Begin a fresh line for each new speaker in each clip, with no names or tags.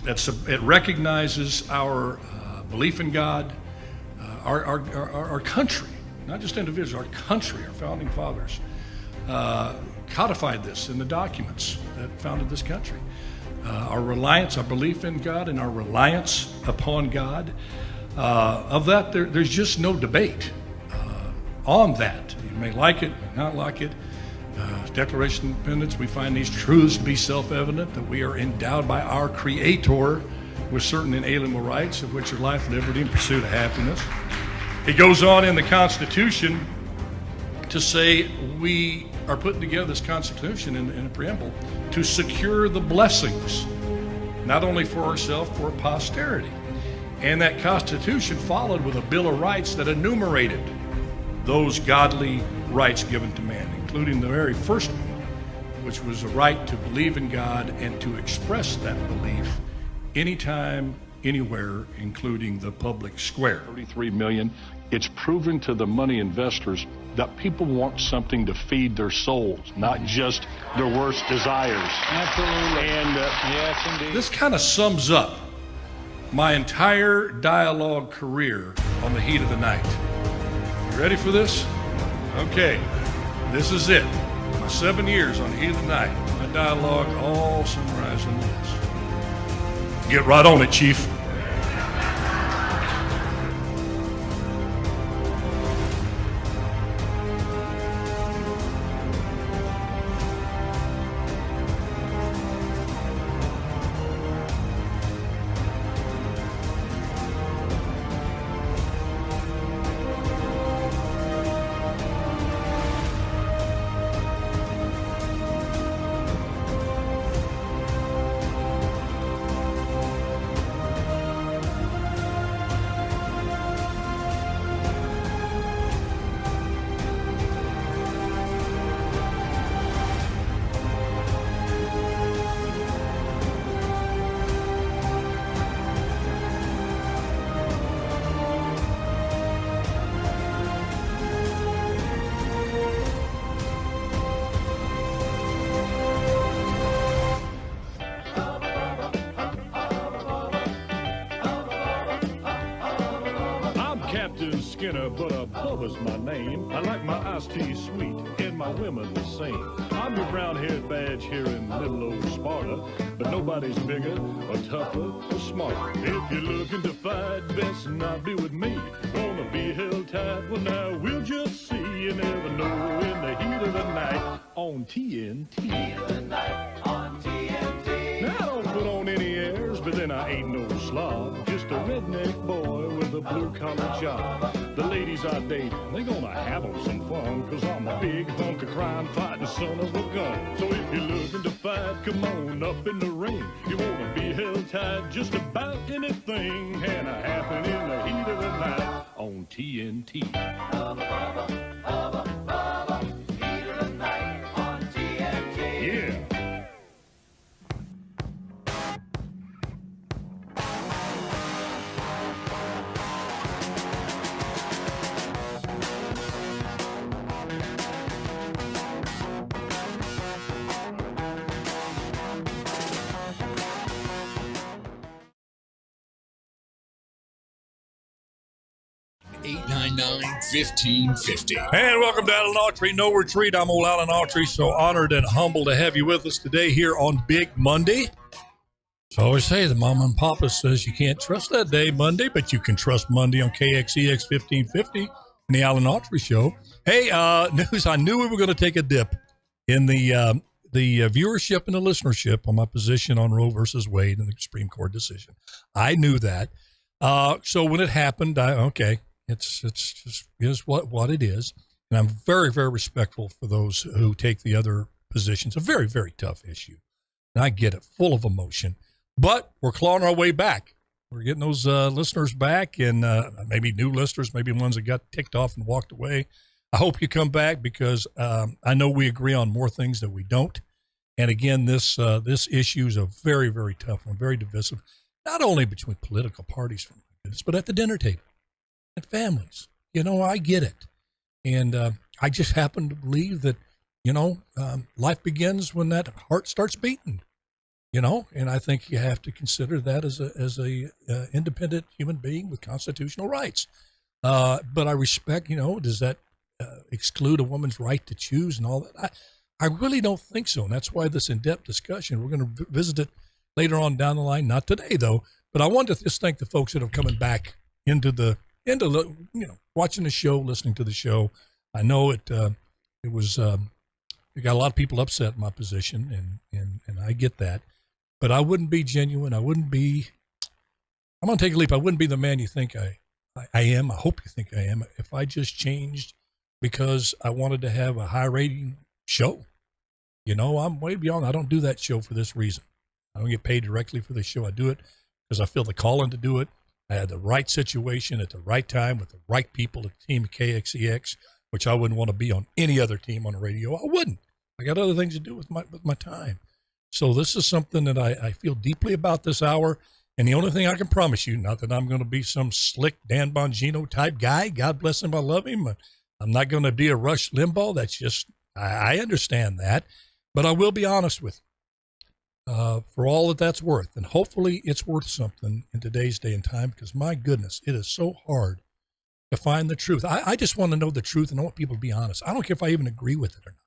It recognizes our belief in God, our country, not just individuals, our country, our founding fathers codified this in the documents that founded this country. Our reliance, our belief in God, and our reliance upon God. Of that, there's just no debate on that. You may like it, may not like it. Declaration of Independence, we find these truths to be self-evident, that we are endowed by our Creator with certain inalienable rights, of which are life, liberty, and pursuit of happiness. It goes on in the Constitution to say we are putting together this Constitution in a preamble to secure the blessings, not only for ourselves, for posterity. And that Constitution followed with a Bill of Rights that enumerated those godly rights given to man, including the very first one, which was a right to believe in God and to express that belief anytime, anywhere, including the public square.
33 million. It's proven to the money investors that people want something to feed their souls, not just their worst desires.
Absolutely.
And
yes, indeed.
This kind of sums up my entire dialogue career on the heat of the night. You ready for this? Okay, this is it. My 7 years on the heat of the night. My dialogue all summarized in this. Get right on it, Chief.
Captain Skinner, but Bubba's my name. I like my iced tea sweet and my women the same. I'm your brown-haired badge here in little old Sparta, but nobody's bigger or tougher or smarter. If you're looking to fight, best not be with me. Gonna be held tight, well now we'll just see. You never know in the heat of the night on TNT. Heat of the night on TNT. Now I don't put on any airs, but then I ain't no slob. Just a redneck boy with a blue-collar job. The ladies I date, they gonna have 'em some fun, 'cause I'm a big hunk of crime fighting son of a gun. So if you're looking to fight, come on up in the ring. You wanna be held tight, just about anything can happen in the heat of the night on TNT. Hubba, hubba, hubba, hubba, heat of the night on TNT. Yeah.
$899-1550.
And welcome to Alan Autry, No Retreat. I'm old Alan Autry, so honored and humbled to have you with us today here on Big Monday. So I always say the Mama and Papa says you can't trust that day, Monday, but you can trust Monday on KXEX 1550 and the Alan Autry Show. Hey, news, I knew we were going to take a dip in the viewership and the listenership on my position on Roe versus Wade and the Supreme Court decision. I knew that. So when it happened, it's just is what it is. And I'm very, very respectful for those who take the other positions. A very, very tough issue. And I get it, full of emotion. But we're clawing our way back. We're getting those listeners back, and maybe new listeners, maybe ones that got ticked off and walked away. I hope you come back, because I know we agree on more things that we don't. And again, this issue is a very, very tough one, very divisive, not only between political parties, but at the dinner table and families. I get it. And I just happen to believe that, life begins when that heart starts beating. and I think you have to consider that as a independent human being with constitutional rights. But I respect, does that exclude a woman's right to choose and all that? I really don't think so. And that's why this in-depth discussion, we're going to visit it later on down the line, not today though, but I wanted to just thank the folks that are coming back into watching the show, listening to the show. I know it was, we got a lot of people upset in my position and I get that, but I wouldn't be genuine. I'm going to take a leap. I wouldn't be the man you think I am. I hope you think I am. If I just changed because I wanted to have a high rating show, I'm way beyond. I don't do that show for this reason. I don't get paid directly for the show. I do it because I feel the calling to do it. I had the right situation at the right time with the right people at Team KXEX, which I wouldn't want to be on any other team on the radio. I wouldn't. I got other things to do with my time. So this is something that I feel deeply about this hour. And the only thing I can promise you, not that I'm going to be some slick Dan Bongino type guy. God bless him. I love him. I'm not going to be a Rush Limbaugh. That's just, I understand that. But I will be honest with you, for all that that's worth. And hopefully it's worth something in today's day and time, because my goodness, it is so hard to find the truth. I just want to know the truth, and I want people to be honest. I don't care if I even agree with it or not.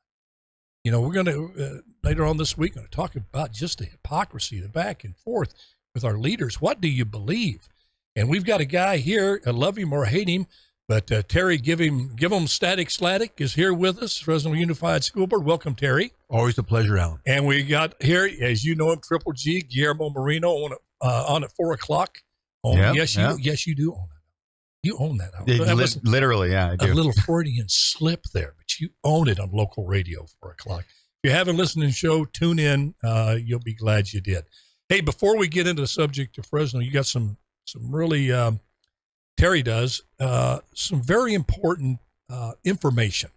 We're going to, later on this week, going to talk about just the hypocrisy, the back and forth with our leaders. What do you believe? And we've got a guy here, I love him or hate him, but Terry, give him Static Slatic is here with us, Fresno Unified School Board. Welcome, Terry.
Always a pleasure, Alan.
And we got here, as you know him, Triple G, Guillermo Marino on at 4 o'clock. Yes, you do own it. You own that.
Literally, yeah, I do.
A little Freudian slip there, but you own it on local radio, 4 o'clock. If you haven't listened to the show, tune in. You'll be glad you did. Hey, before we get into the subject of Fresno, you got some really, Terry does, some very important information.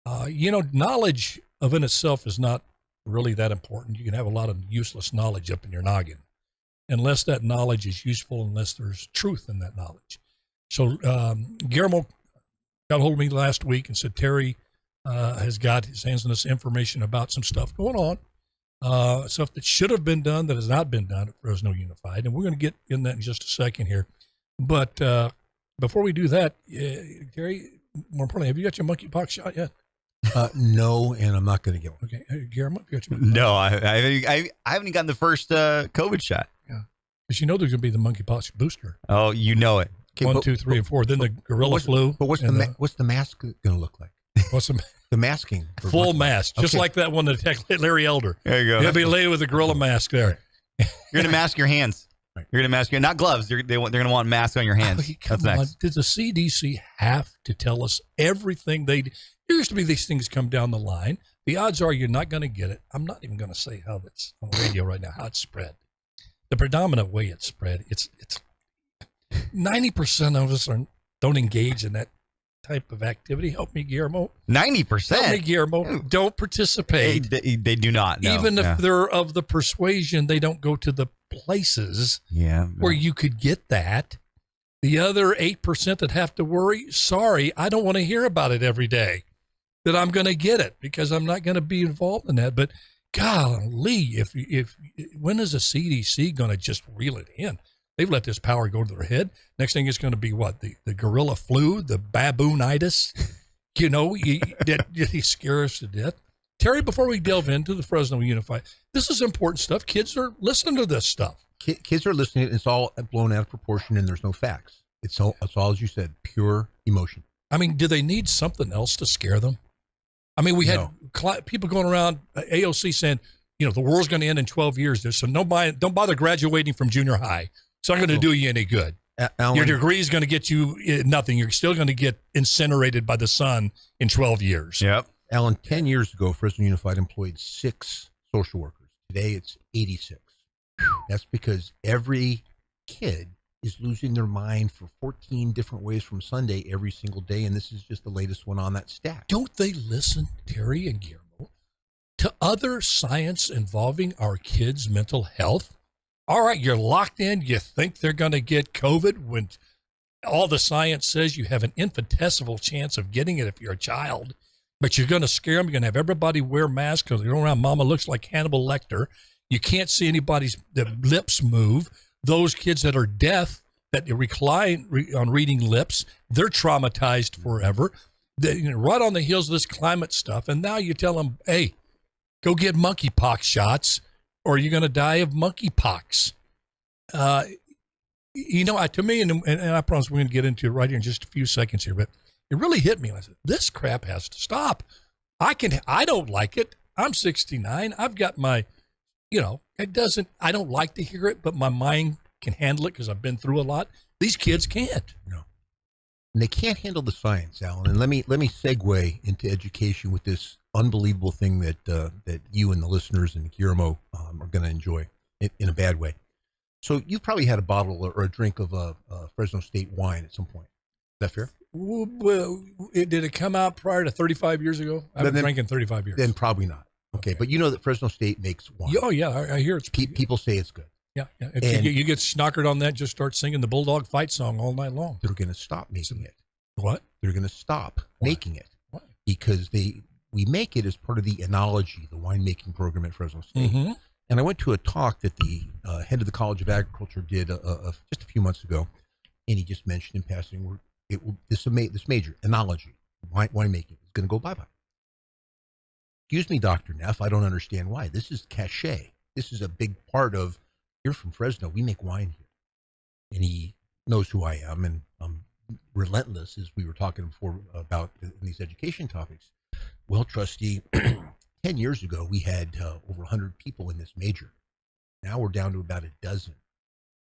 Knowledge of in itself is not really that important. You can have a lot of useless knowledge up in your noggin, unless that knowledge is useful, unless there's truth in that knowledge. So Guillermo got hold of me last week and said, Terry has got his hands on this information about some stuff going on, stuff that should have been done that has not been done at Fresno Unified. And we're going to get in that in just a second here. But before we do that, Terry, more importantly, have you got your monkeypox shot yet?
No, and I'm not going to get one.
Okay. Hey, Guillermo, have you got your monkeypox?
No, I haven't gotten the first COVID shot.
Yeah. Because there's going to be the monkeypox booster.
Oh, you know it.
Okay,
1, 2, 3, and 4. Then the gorilla flu.
But what's the mask going to look like?
What's
the masking?
Full mask, just like that one that attacked Larry Elder.
There you go.
He'll be laid with a gorilla mask there.
You're going to mask your hands.
Right.
You're going to mask your, not gloves. They're going to want masks on your hands.
Come on. Did the CDC have to tell us everything they do? There used to be these things come down the line. The odds are you're not going to get it. I'm not even going to say how that's on the radio right now, how it's spread. The predominant way it's spread, it's 90% of us don't engage in that type of activity. Help me, Guillermo.
90%?
Help me, Guillermo. Don't participate.
They do not. No.
Even if they're of the persuasion, they don't go to the places where you could get that. The other 8% that have to worry, sorry, I don't want to hear about it every day, that I'm going to get it because I'm not going to be involved in that. But golly, if when is the CDC going to just reel it in? They've let this power go to their head. Next thing is going to be what? The gorilla flu, the baboonitis. He scares us to death. Terry, before we delve into the Fresno Unified, this is important stuff. Kids are listening to this stuff.
Kids are listening. It's all blown out of proportion, and there's no facts. It's all, as you said, pure emotion.
I mean, do they need something else to scare them? I mean, we had people going around AOC saying, the world's going to end in 12 years. So don't bother graduating from junior high. It's not going to do you any good.
Alan,
your degree is going to get you nothing. You're still going to get incinerated by the sun in 12 years.
Yep.
Alan, 10 years ago, Fresno Unified employed 6 social workers. Today, it's 86. That's because every kid is losing their mind for 14 different ways from Sunday every single day, and this is just the latest one on that stack.
Don't they listen, Terry and Guillermo, to other science involving our kids' mental health? All right, you're locked in. You think they're going to get COVID when all the science says you have an infinitesimal chance of getting it if you're a child, but you're going to scare them. You're going to have everybody wear masks because they're around. Mama looks like Hannibal Lecter. You can't see anybody's the lips move. Those kids that are deaf, that recline on reading lips, they're traumatized forever. Right on the heels of this climate stuff. And now you tell them, hey, go get monkeypox shots or you're going to die of monkeypox. To me, and I promise we're going to get into it right here in just a few seconds here, but it really hit me. I said, this crap has to stop. I don't like it. I'm 69. I've got my, I don't like to hear it, but my mind can handle it because I've been through a lot. These kids can't.
No. And they can't handle the science, Alan. And let me segue into education with this unbelievable thing that you and the listeners and Guillermo are going to enjoy in a bad way. So you've probably had a bottle or a drink of Fresno State wine at some point. Is that fair?
Well, did it come out prior to 35 years ago? I've been drinking 35 years.
Then probably not. Okay, but you know that Fresno State makes wine.
Oh, yeah, I hear it's...
People say it's good.
Yeah. If you get snockered on that, just start singing the Bulldog Fight song all night long.
They're going to stop making it.
What?
They're going to stop making it.
Why?
Because we make it as part of the enology, the winemaking program at Fresno State. Mm-hmm. And I went to a talk that the head of the College of Agriculture did just a few months ago, and he just mentioned in passing, this major, enology, winemaking, is going to go bye-bye. Excuse me, Dr. Neff, I don't understand why. This is cachet. This is a big part of, you're from Fresno, we make wine here. And he knows who I am, and I'm relentless, as we were talking before about in these education topics. Well, trustee, 10 years ago, we had over 100 people in this major. Now we're down to about a dozen.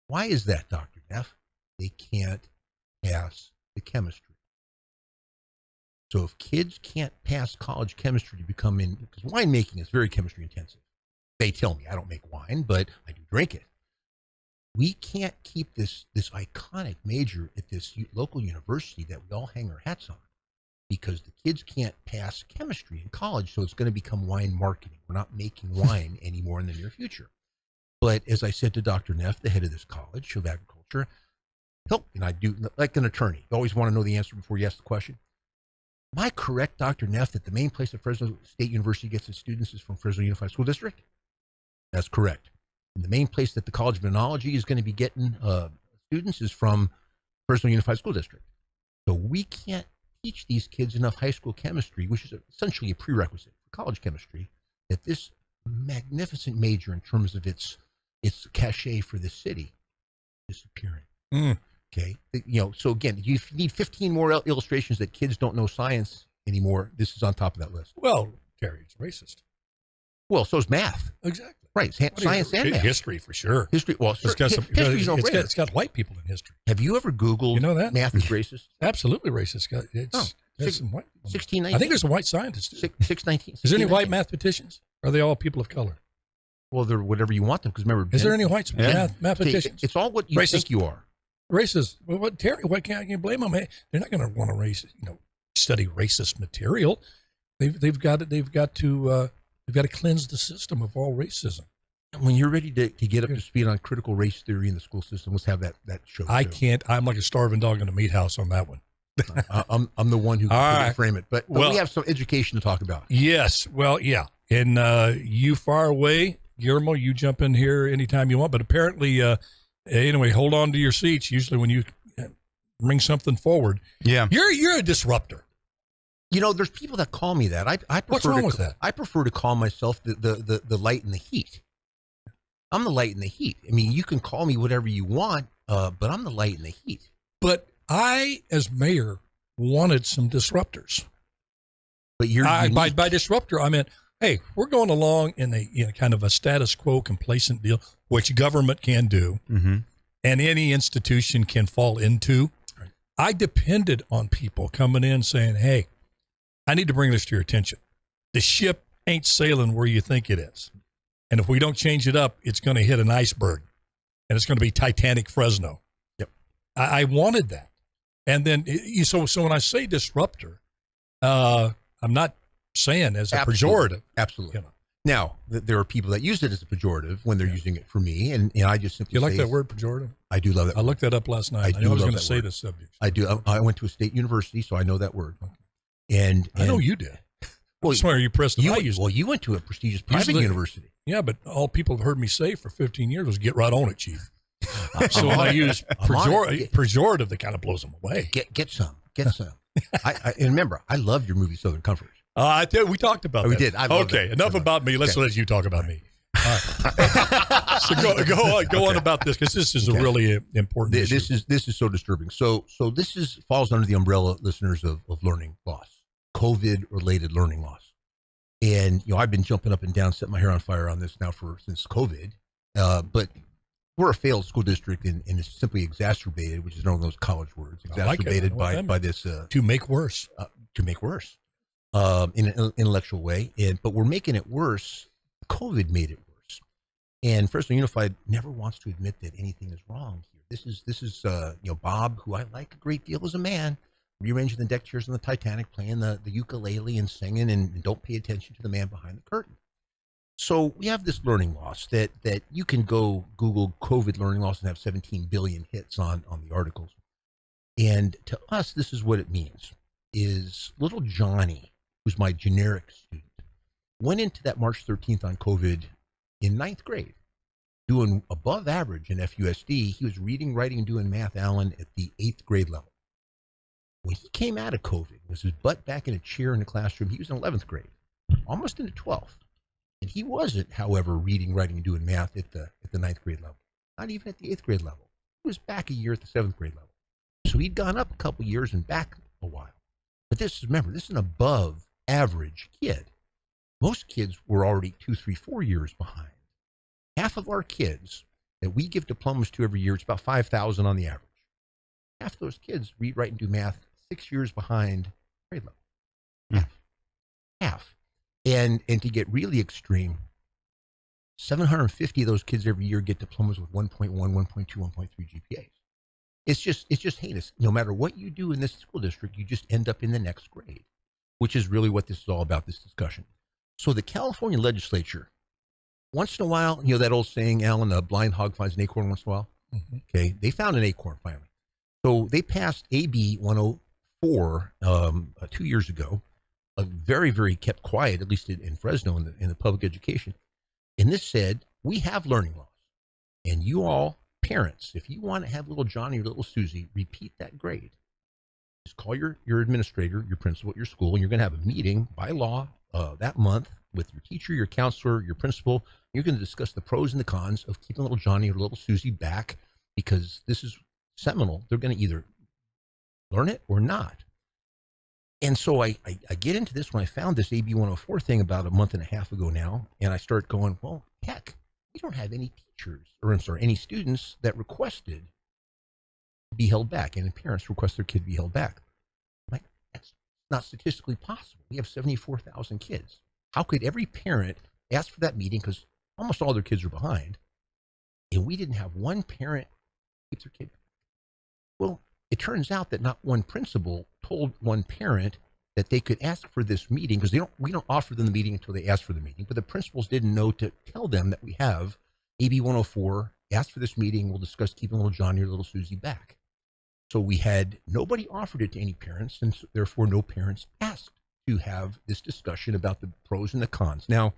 Why is that, Dr. Neff? They can't pass the chemistry. So if kids can't pass college chemistry to become because winemaking is very chemistry intensive. They tell me I don't make wine, but I do drink it. We can't keep this iconic major at this local university that we all hang our hats on because the kids can't pass chemistry in college, so it's going to become wine marketing. We're not making wine anymore in the near future. But as I said to Dr. Neff, the head of this College of Agriculture, and I do, like an attorney, you always want to know the answer before you ask the question. Am I correct, Dr. Neff, that the main place that Fresno State University gets its students is from Fresno Unified School District? That's correct. And the main place that the College of Enology is going to be getting students is from Fresno Unified School District. So we can't teach these kids enough high school chemistry, which is essentially a prerequisite for college chemistry, that this magnificent major in terms of its cachet for the city is disappearing. Okay. So again, you need 15 more illustrations that kids don't know science anymore. This is on top of that list.
Well, Terry, it's racist.
Well, so is math.
Exactly.
Right. Science and math.
History for sure.
History. Well,
it's got white people in history.
Have you ever Googled
that?
Math is racist?
Absolutely racist. There's some white.
1619.
I think there's a white scientist.
619.
Is there any white mathematicians? Or are they all people of color?
Well, they're whatever you want them. Because remember,
is there any white mathematicians?
It's all what you think you are.
Racist. Well, Terry, why can't you blame them? They're not going to want to study racist material. They've got to cleanse the system of all racism.
When you're ready to get up to speed on critical race theory in the school system, let's have that show.
I can't. I'm like a starving dog in a meat house on that one.
I'm the one who can frame it, but we have some education to talk about.
Yes. Well, yeah. And you far away, Guillermo, you jump in here anytime you want. But apparently, anyway, hold on to your seats. Usually, when you bring something forward, you're a disruptor.
There's people that call me that. I prefer
What's wrong with that?
I prefer to call myself the light and the heat. I'm the light and the heat. I mean, you can call me whatever you want, but I'm the light and the heat.
But I, as mayor, wanted some disruptors.
But you're
by disruptor, I meant, hey, we're going along in a kind of a status quo, complacent deal, which government can do, and any institution can fall into. Right. I depended on people coming in saying, hey, I need to bring this to your attention. The ship ain't sailing where you think it is. And if we don't change it up, it's going to hit an iceberg. And it's going to be Titanic Fresno.
Yep.
I wanted that. And then, so when I say disruptor, I'm not saying as a pejorative.
Absolutely. Now, there are people that use it as a pejorative when they're using it for me. And I just simply
you like that word, pejorative?
I do love that
I looked that up last night. I was going to say this subject.
I do. I went to a state university, so I know that word. And
I know you did. I swear you pressed
you went to a prestigious private university.
Yeah, but all people have heard me say for 15 years was get right on it, Chief. So when I use pejorative, that kind of blows them away.
Get some. And remember, I love your movie Southern Comfort.
I did. We talked about that.
We did.
Okay, enough about me. Let's let you talk about me. All right. So go on about this, because this is a really important issue.
This is so disturbing. So this falls under the umbrella, listeners, of learning loss, COVID-related learning loss. And I've been jumping up and down, setting my hair on fire on this now since COVID. But we're a failed school district, and it's simply exacerbated, which is one of those college words, exacerbated by this
to make worse.
In an intellectual way, but we're making it worse. COVID made it worse, and Fresno Unified never wants to admit that anything is wrong here. This is Bob, who I like a great deal as a man, rearranging the deck chairs on the Titanic, playing the ukulele and singing, and don't pay attention to the man behind the curtain. So we have this learning loss that you can go Google COVID learning loss and have 17 billion hits on the articles. And to us, this is what it means: is little Johnny, who's my generic student, went into that March 13th on COVID in 9th grade, doing above average in FUSD. He was reading, writing, and doing math, Alan, at the 8th grade level. When he came out of COVID, was his butt back in a chair in the classroom, he was in 11th grade, almost into 12th. And he wasn't, however, reading, writing, and doing math at the 9th grade level, not even at the 8th grade level. He was back a year at the 7th grade level. So he'd gone up a couple years and back a while. But remember, this is an above average kid. Most kids were already 2, 3, 4 years behind. Half of our kids that we give diplomas to every year, it's about 5,000 on the average. Half of those kids read, write, and do math 6 years behind grade level. Half. And to get really extreme, 750 of those kids every year get diplomas with 1.1, 1.2, 1.3 GPAs. It's just heinous. No matter what you do in this school district, you just end up in the next grade, which is really what this is all about, this discussion. So the California legislature, once in a while, that old saying, Alan, a blind hog finds an acorn once in a while. Mm-hmm. Okay, they found an acorn finally. So they passed AB 104 2 years ago, very, very kept quiet, at least in Fresno in the public education. And this said, we have learning loss. And you all, parents, if you want to have little Johnny or little Susie repeat that grade, just call your administrator, your principal at your school, and you're going to have a meeting by law that month with your teacher, your counselor, your principal. You're going to discuss the pros and the cons of keeping little Johnny or little Susie back, because this is seminal. They're going to either learn it or not. And so I get into this when I found this AB 104 thing about a month and a half ago now, and I start going, well, heck, we don't have any teachers, any students that requested to be held back, and parents request their kid be held back. I'm like, that's not statistically possible. We have 74,000 kids. How could every parent ask for that meeting, because almost all their kids are behind, and we didn't have one parent keep their kid back? Well, it turns out that not one principal told one parent that they could ask for this meeting, because we don't offer them the meeting until they ask for the meeting. But the principals didn't know to tell them that we have AB 104, ask for this meeting, we'll discuss keeping little Johnny or little Susie back. So we had nobody offered it to any parents, and therefore no parents asked to have this discussion about the pros and the cons. Now,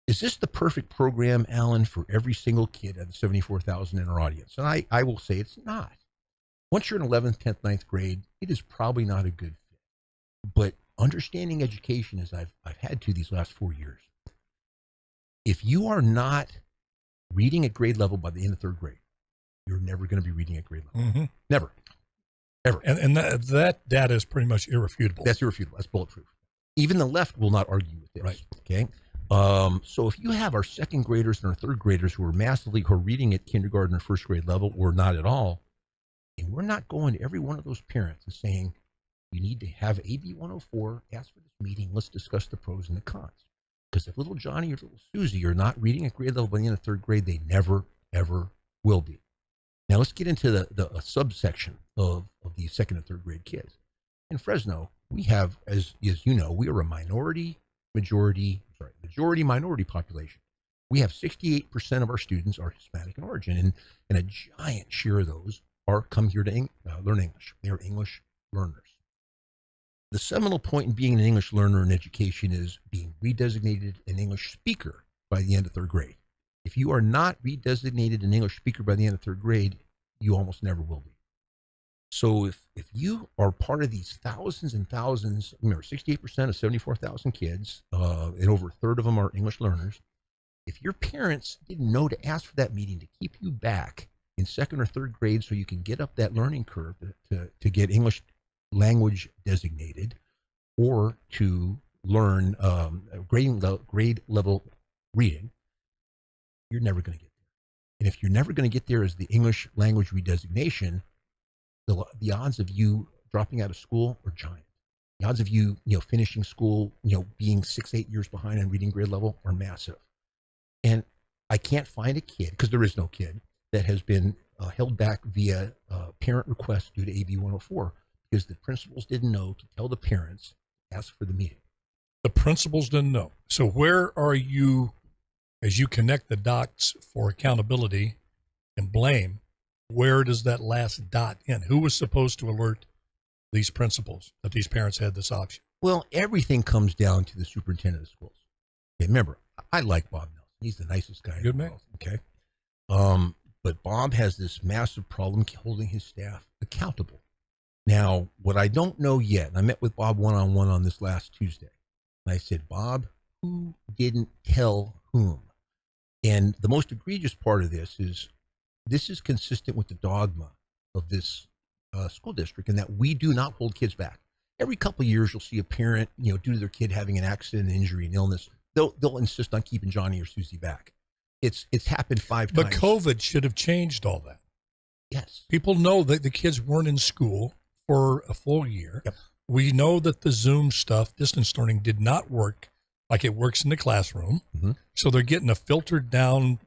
is this the perfect program, Alan, for every single kid out of the 74,000 in our audience? And I will say it's not. Once you're in 11th, 10th, 9th grade, it is probably not a good fit. But understanding education, as I've had to these last 4 years, if you are not reading at grade level by the end of 3rd grade, you're never going to be reading at grade level. Mm-hmm. Never. Ever.
And that data is pretty much irrefutable.
That's irrefutable. That's bulletproof. Even the left will not argue with this. Right. Okay. So if you have our 2nd graders and our 3rd graders who are reading at kindergarten or 1st grade level or not at all, and we're not going to every one of those parents and saying, you need to have AB 104, ask for this meeting, let's discuss the pros and the cons. Because if little Johnny or little Susie are not reading at grade level by the end of 3rd grade, they never, ever will be. Now let's get into the subsection of these 2nd and 3rd grade kids. In Fresno, we have, as you know, we are a majority-minority population. We have 68% of our students are Hispanic in origin, and a giant share of those come here to learn English. They are English learners. The seminal point in being an English learner in education is being redesignated an English speaker by the end of third grade. If you are not redesignated an English speaker by the end of third grade, you almost never will be. So if you are part of these thousands and thousands, remember 68% of 74,000 kids, and over a third of them are English learners. If your parents didn't know to ask for that meeting to keep you back in second or third grade so you can get up that learning curve to get English language designated or to learn grade level reading, you're never going to get there. And if you're never going to get there as the English language redesignation, the odds of you dropping out of school are giant. The odds of you, finishing school, being 6-8 years behind on reading grade level are massive. And I can't find a kid, because there is no kid, that has been held back via parent request due to AB 104 because the principals didn't know to tell the parents, ask for the meeting.
The principals didn't know. So where are you, as you connect the dots for accountability and blame, where does that last dot end? Who was supposed to alert these principals that these parents had this option?
Well, everything comes down to the superintendent of schools. Okay, remember, I like Bob Nelson. He's the nicest guy.
Good man.
Okay. But Bob has this massive problem holding his staff accountable. Now, what I don't know yet, and I met with Bob one-on-one on this last Tuesday, and I said, Bob, who didn't tell whom? And the most egregious part of this is consistent with the dogma of this school district in that we do not hold kids back. Every couple of years, you'll see a parent, due to their kid having an accident, an injury, an illness, they'll insist on keeping Johnny or Susie back. It's happened 5 times.
But COVID should have changed all that.
Yes.
People know that the kids weren't in school for a full year.
Yep.
We know that the Zoom stuff, distance learning, did not work like it works in the classroom.
Mm-hmm.
So they're getting a filtered down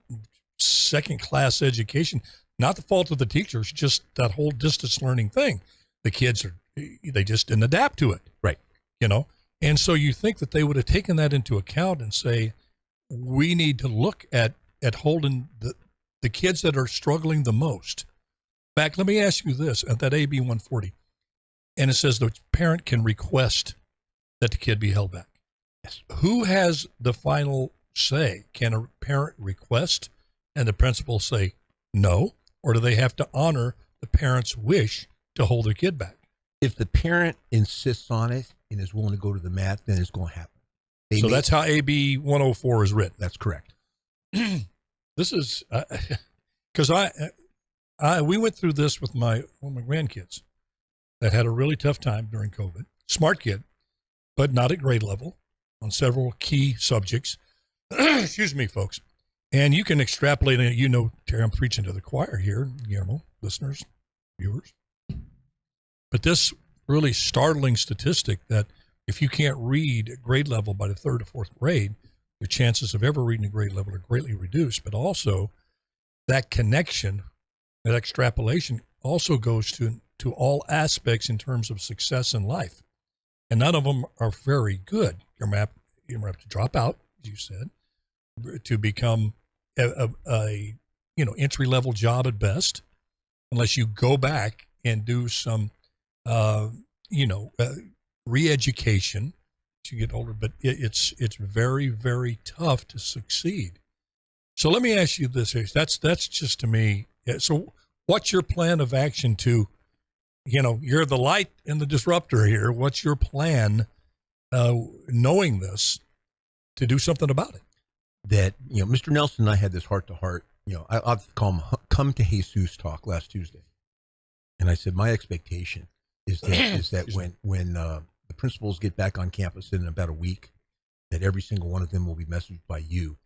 second-class education. Not the fault of the teachers, just that whole distance learning thing. The kids they just didn't adapt to it.
Right.
And so you think that they would have taken that into account and say, we need to look at holding the kids that are struggling the most back. Let me ask you this, at that AB 140, and it says the parent can request that the kid be held back.
Yes.
Who has the final say? Can a parent request and the principal say no, or do they have to honor the parent's wish to hold their kid back?
If the parent insists on it and is willing to go to the mat, then it's going to happen.
So that's how AB 104 is written.
That's correct.
This is because we went through this with one of my grandkids that had a really tough time during COVID. Smart kid, but not at grade level on several key subjects. Excuse me, folks. And you can extrapolate it. Terry, I'm preaching to the choir here, listeners, viewers. But this really startling statistic that if you can't read at grade level by the third or fourth grade, your chances of ever reading at grade level are greatly reduced. But also that connection, that extrapolation also goes to all aspects in terms of success in life. And none of them are very good. You're going to have to drop out, as you said, to become a entry-level job at best, unless you go back and do some, re-education as you get older. But it's very, very tough to succeed. So let me ask you this, Ace. That's just to me. So what's your plan of action to, you're the light and the disruptor here. What's your plan, knowing this, to do something about it?
That, Mr. Nelson and I had this heart-to-heart, I'll call him come to Jesus talk last Tuesday. And I said, my expectation is that when the principals get back on campus in about a week, that every single one of them will be messaged by you.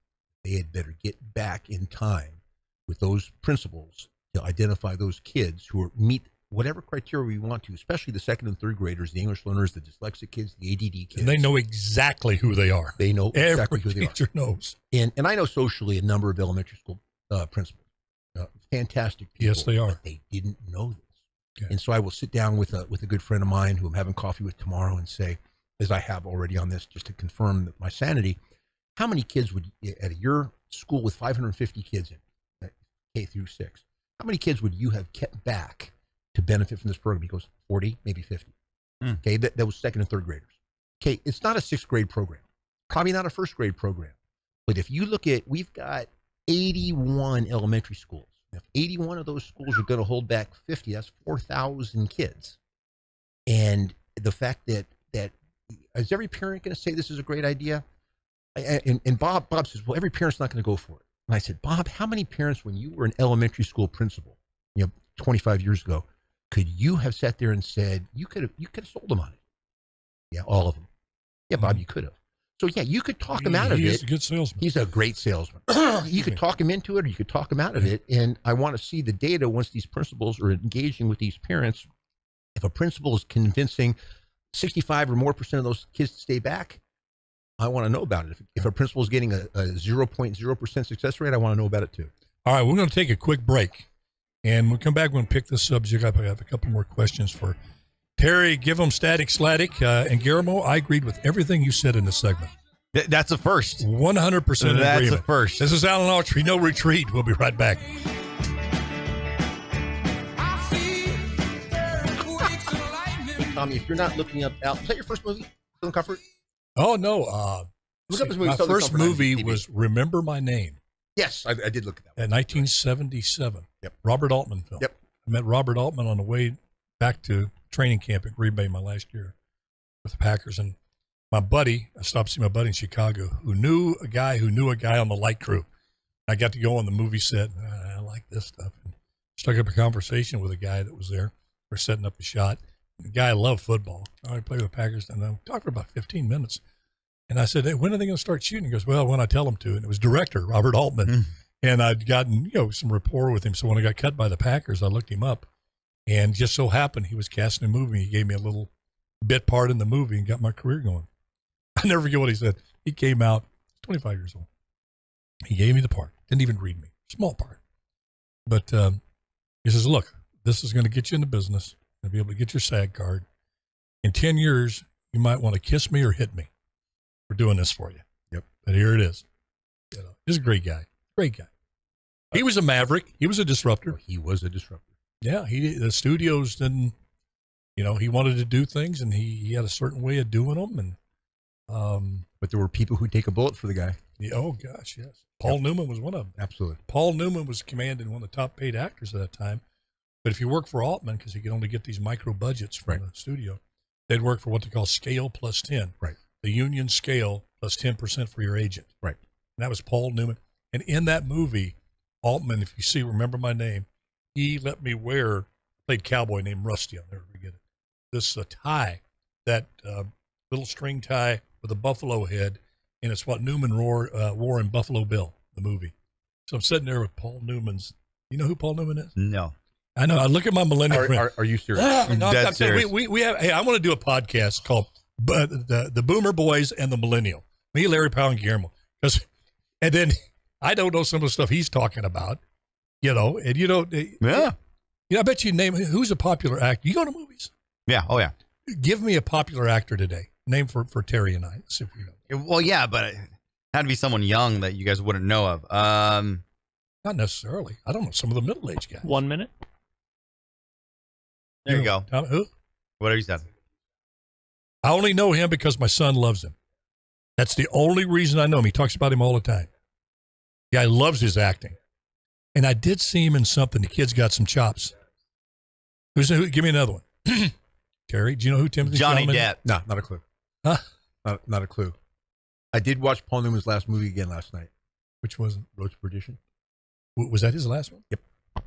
They had better get back in time with those principals to identify those kids who meet whatever criteria we want to, especially the second and third graders, the English learners, the dyslexic kids, the ADD kids.
And they know exactly who they are.
They know exactly who they are.
Every teacher knows.
And I know socially a number of elementary school principals, fantastic people.
Yes, they are.
But they didn't know this.
Okay.
And so I will sit down with a good friend of mine who I'm having coffee with tomorrow and say, as I have already on this, just to confirm my sanity, how many kids would, at your school with 550 kids in, K through 6, how many kids would you have kept back to benefit from this program? He goes, 40, maybe 50. Okay, that was second and third graders. Okay, it's not a sixth grade program, probably not a first grade program. But if you look at, we've got 81 elementary schools. If 81 of those schools are going to hold back 50, that's 4,000 kids. And the fact that is every parent going to say this is a great idea? And Bob says, well, every parent's not going to go for it. And I said, Bob, how many parents, when you were an elementary school principal, 25 years ago, could you have sat there and said, you could have sold them on it? Yeah, all of them. Yeah, Bob, you could have. So yeah, you could talk him out of it.
He's a good salesman.
He's a great salesman. You could talk him into it, or you could talk him out of it. And I want to see the data once these principals are engaging with these parents. If a principal is convincing 65 or more % of those kids to stay back, I want to know about it. If a principal is getting a 0.0% success rate, I want to know about it too.
All right, we're going to take a quick break. And we'll come back, we're going to pick this subject up. I have a couple more questions for Terry. Give them static. And Guillermo, I agreed with everything you said in this segment.
That's a first.
100% agreement.
That's a first.
This is Alan Autry, No Retreat. We'll be right back.
Tommy, if you're not looking up Al, is that your first movie, Southern Comfort?
Oh, no.
Look up his movie,
my
Southern
first
Comfort on
movie
TV.
was Remember My Name.
Yes, I did look at that one.
In 1977.
Yep.
Robert Altman film.
Yep.
I met Robert Altman on the way back to training camp at Green Bay my last year with the Packers. And my buddy, I stopped to see my buddy in Chicago who knew a guy on the light crew. I got to go on the movie set. And I like this stuff. And struck up a conversation with a guy that was there. We're setting up the shot. The guy loved football. I played with the Packers, and I talked for about 15 minutes. And I said, hey, when are they going to start shooting? He goes, well, when I tell them to. And it was director Robert Altman. And I'd gotten, some rapport with him. So when I got cut by the Packers, I looked him up. And just so happened he was casting a movie. He gave me a little bit part in the movie and got my career going. I never forget what he said. He came out, 25 years old. He gave me the part. Didn't even read me. Small part. But he says, look, this is going to get you in the business. You'll be able to get your SAG card. In 10 years, you might want to kiss me or hit me. We're doing this for you.
Yep.
But here it is. He's a great guy. Great guy. He was a maverick. He was a disruptor.
He was a disruptor.
Yeah. The studios didn't, he wanted to do things, and he had a certain way of doing them. And
but there were people who'd take a bullet for the guy.
Oh gosh, yes. Paul Newman was one of them.
Absolutely.
Paul Newman was commanding one of the top paid actors at that time. But if you work for Altman, because he could only get these micro budgets from the studio, they'd work for what they call scale plus 10.
Right.
The union scale plus 10% for your agent.
Right.
And that was Paul Newman. And in that movie, Altman, if you see Remember My Name, he let me played cowboy named Rusty. I'll never forget it. This tie, that little string tie with a buffalo head, and it's what Newman wore in Buffalo Bill, the movie. So I'm sitting there with Paul Newman's. You know who Paul Newman is?
No.
I know. I look at my millennial friend.
Are you serious?
No,
Dead
I'm saying
serious.
we have. Hey, I want to do a podcast called the Boomer Boys and the Millennial. Me, Larry Powell, and Guillermo. And then I don't know some of the stuff he's talking about. And
Yeah.
I bet you name who's a popular actor. You go to movies.
Yeah. Oh, yeah.
Give me a popular actor today. Name for Terry and I. Let's see if we know.
Well, yeah, but it had to be someone young that you guys wouldn't know of.
Not necessarily. I don't know. Some of the middle-aged guys.
1 minute.
There you go.
Tom, who?
Whatever you said.
I only know him because my son loves him. That's the only reason I know him. He talks about him all the time. Guy loves his acting. And I did see him in something. The kid's got some chops. Who? Give me another one. Terry, do you know who Timothy
Johnny
Chalamet is?
Depp.
No, not a clue.
Huh?
Not a clue. I did watch Paul Newman's last movie again last night.
Which was it?
Road to Perdition.
Was that his last one?
Yep.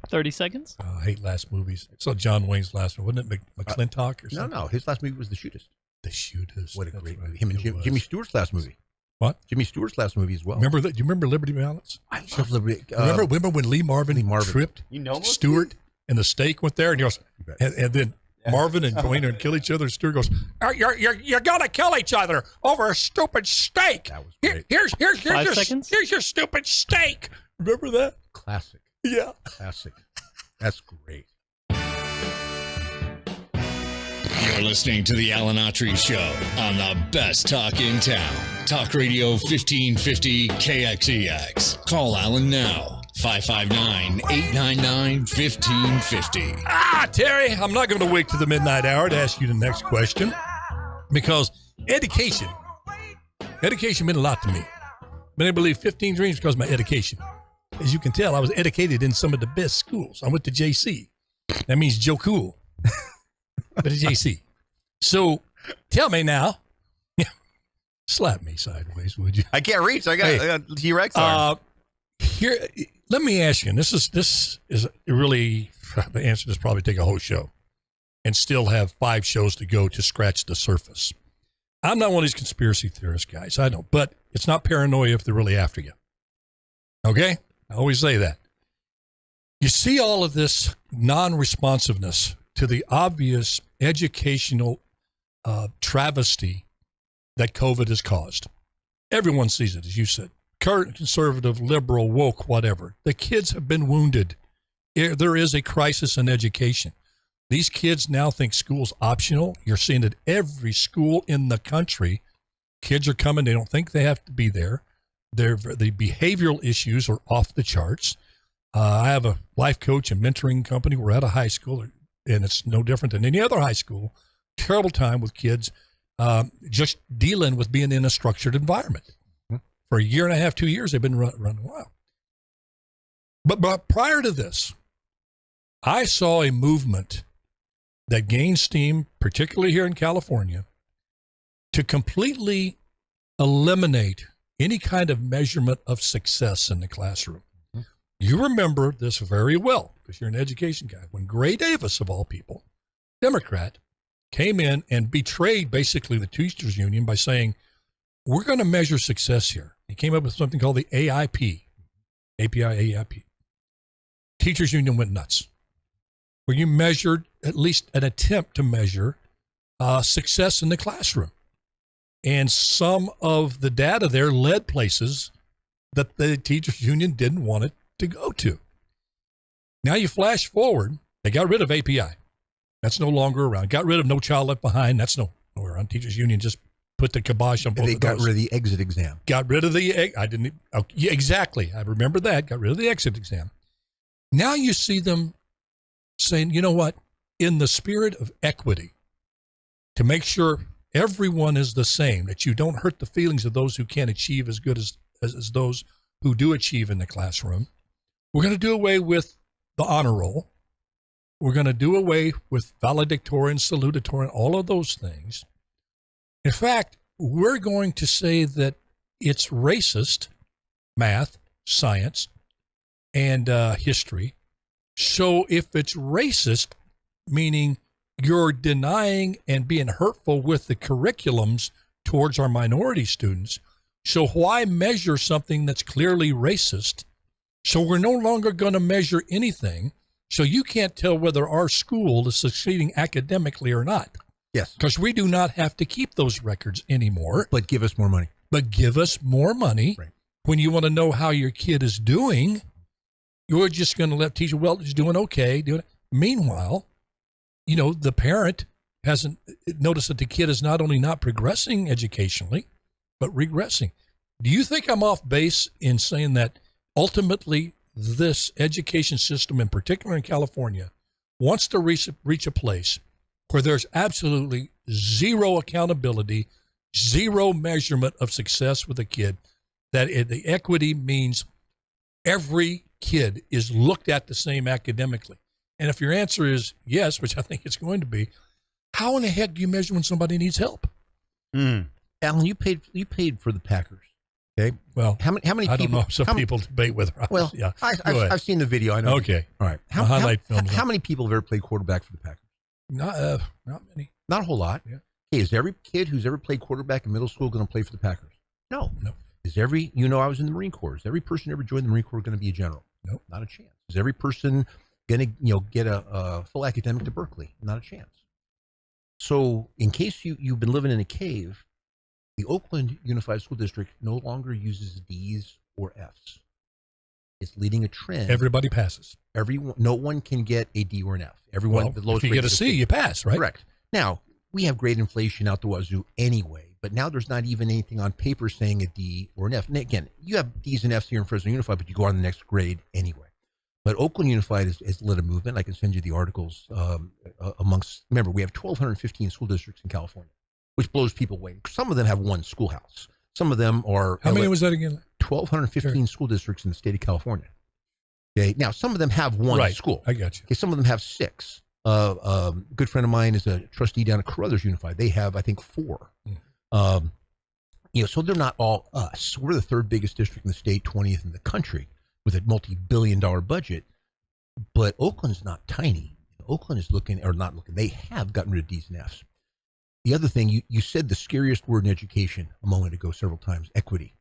30 seconds.
I hate last movies. I saw John Wayne's last one. Wasn't it McClintock or something?
No. His last movie was The Shootist.
The Shootist.
What a
That's
great
right.
movie. Him and
It was.
Jimmy Stewart's last movie.
What?
Jimmy Stewart's last movie as well.
Remember that? Do you remember Liberty Balance?
I love Liberty.
Remember when Lee Marvin tripped
You know most
Stewart and the steak went there, and he goes,
You bet.
and then Marvin and Dwayne would kill each other. And Stewart goes, "You're gonna kill each other over a stupid steak.
That was great.
Here's
5 seconds?
Here's your stupid steak." Remember that?
Classic.
Yeah.
Classic. That's great.
You're listening to the Alan Autry Show on the best talk in town. Talk Radio 1550 KXEX. Call Alan now. 559-899-1550.
Terry, I'm not going to wait to the midnight hour to ask you the next question because education meant a lot to me. Been able to leave 15 dreams because of my education. As you can tell, I was educated in some of the best schools. I went to JC. That means Joe Cool. But at JC. So tell me now. Slap me sideways, would you?
I can't reach. I got T-Rex arms.
Here, let me ask you, and this is really, the answer to this probably take a whole show and still have 5 shows to go to scratch the surface. I'm not one of these conspiracy theorist guys. I know, but it's not paranoia if they're really after you. Okay? I always say that. You see all of this non-responsiveness to the obvious educational travesty that COVID has caused. Everyone sees it, as you said. Current, conservative, liberal, woke, whatever. The kids have been wounded. There is a crisis in education. These kids now think school's optional. You're seeing it every school in the country. Kids are coming. They don't think they have to be there. The behavioral issues are off the charts. I have a life coach and mentoring company. We're at a high school, and it's no different than any other high school. Terrible time with kids just dealing with being in a structured environment. For a year and a half, 2 years, they've been running wild. But prior to this, I saw a movement that gained steam, particularly here in California, to completely eliminate any kind of measurement of success in the classroom. You remember this very well because you're an education guy. When Gray Davis, of all people, Democrat, came in and betrayed basically the teachers union by saying, we're going to measure success here. He came up with something called the AIP. Teachers union went nuts. Where you measured, at least an attempt to measure success in the classroom. And some of the data there led places that the teachers union didn't want it to go to. Now you flash forward, they got rid of API. That's no longer around. Got rid of No Child Left Behind. That's no longer around. Teachers union just put the kibosh on both
They
of
got
those.
rid of the exit exam.
Got rid of the, I didn't, oh, yeah, exactly. I remember that. Got rid of the exit exam. Now you see them saying, you know what, in the spirit of equity, to make sure everyone is the same, that you don't hurt the feelings of those who can't achieve as good as those who do achieve in the classroom, we're going to do away with the honor roll. We're going to do away with valedictorian, salutatorian, all of those things. In fact, we're going to say that it's racist, math, science, and history. So if it's racist, meaning you're denying and being hurtful with the curriculums towards our minority students, so why measure something that's clearly racist? So we're no longer going to measure anything. So you can't tell whether our school is succeeding academically or not.
Yes.
Because we do not have to keep those records anymore.
But give us more money.
But give us more money.
Right.
When you want to know how your kid is doing, you're just going to let teacher, well, he's doing okay. Meanwhile, you know, the parent hasn't noticed that the kid is not only not progressing educationally, but regressing. Do you think I'm off base in saying that ultimately this education system, in particular in California, wants to reach a place where there's absolutely zero accountability, zero measurement of success with a kid, that the equity means every kid is looked at the same academically? And if your answer is yes, which I think it's going to be, how in the heck do you measure when somebody needs help?
Alan, you paid for the Packers. Okay.
Well,
how many people?
I don't know. Some people debate whether.
Well,
yeah.
I've seen the video. I know.
Okay.
All right. How many people have ever played quarterback for the Packers?
Not many.
Not a whole lot.
Yeah.
Hey, is every kid who's ever played quarterback in middle school going to play for the Packers? No.
No.
Is I was in the Marine Corps. Is every person who ever joined the Marine Corps going to be a general?
No.
Not a chance. Is every person going to get a full academic to Berkeley? Not a chance. So in case you've been living in a cave, the Oakland Unified School District no longer uses D's or F's. It's leading a trend.
Everybody passes.
No one can get a D or an F. Everyone,
Well,
the lowest
if you
grade
get a
is
C, you pass, right?
Correct. Now, we have grade inflation out the wazoo anyway but now there's not even anything on paper saying a D or an F. And again, you have D's and F's here in Fresno Unified, but you go on the next grade anyway. But Oakland Unified has led a movement. I can send you the articles amongst, remember, we have 1,215 school districts in California, which blows people away. Some of them have one schoolhouse. Some of them are.
How many was that again?
1,215 school districts in the state of California. Okay. Now, some of them have one school.
I got you.
Okay. Some of them have 6. A good friend of mine is a trustee down at Carruthers Unified. They have, I think, 4. So they're not all us. We're the 3rd biggest district in the state, 20th in the country, with a multi-billion-dollar budget. But Oakland's not tiny. Oakland is they have gotten rid of D's and F's. The other thing, you said the scariest word in education a moment ago several times, equity.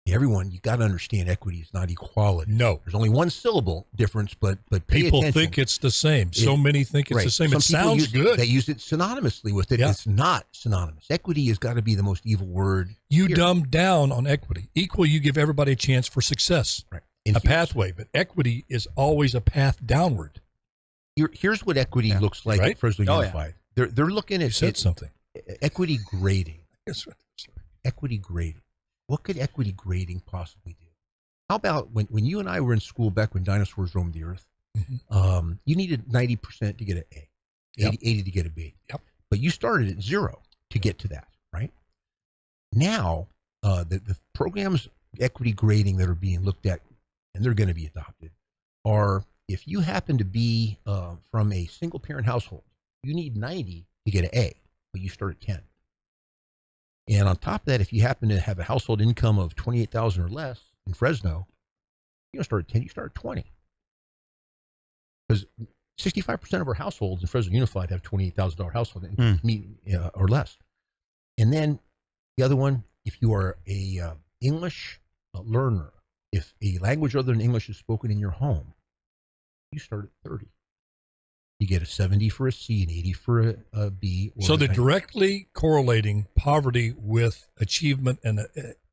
Everyone, you got to understand equity is not equality.
No.
There's only one syllable difference, but pay
people
attention.
think it's the same. So many think it's the same.
Some
it sounds good.
They use it synonymously with it.
Yeah.
It's not synonymous. Equity has got to be the most evil word.
You dumb down on equity. Equal, you give everybody a chance for success.
Right.
A pathway, but equity is always a path downward.
Here's what equity looks like at Fresno Unified. They're looking at
something.
Equity grading.
That's right.
Equity grading. What could equity grading possibly do? How about when you and I were in school back when dinosaurs roamed the earth? You needed 90% to get an A, 80 to get a B.
Yep.
But you started at 0 to get to that, right? Now, the programs equity grading that are being looked at, and they're going to be adopted, are if you happen to be from a single parent household, you need 90 to get an A, but you start at 10. And on top of that, if you happen to have a household income of $28,000 or less in Fresno, you don't start at 10, you start at 20. Because 65% of our households in Fresno Unified have $28,000 household or less. And then the other one, if you are a English learner, if a language other than English is spoken in your home, you start at 30. You get a 70 for a C and 80 for a B.
So they're directly correlating poverty with achievement and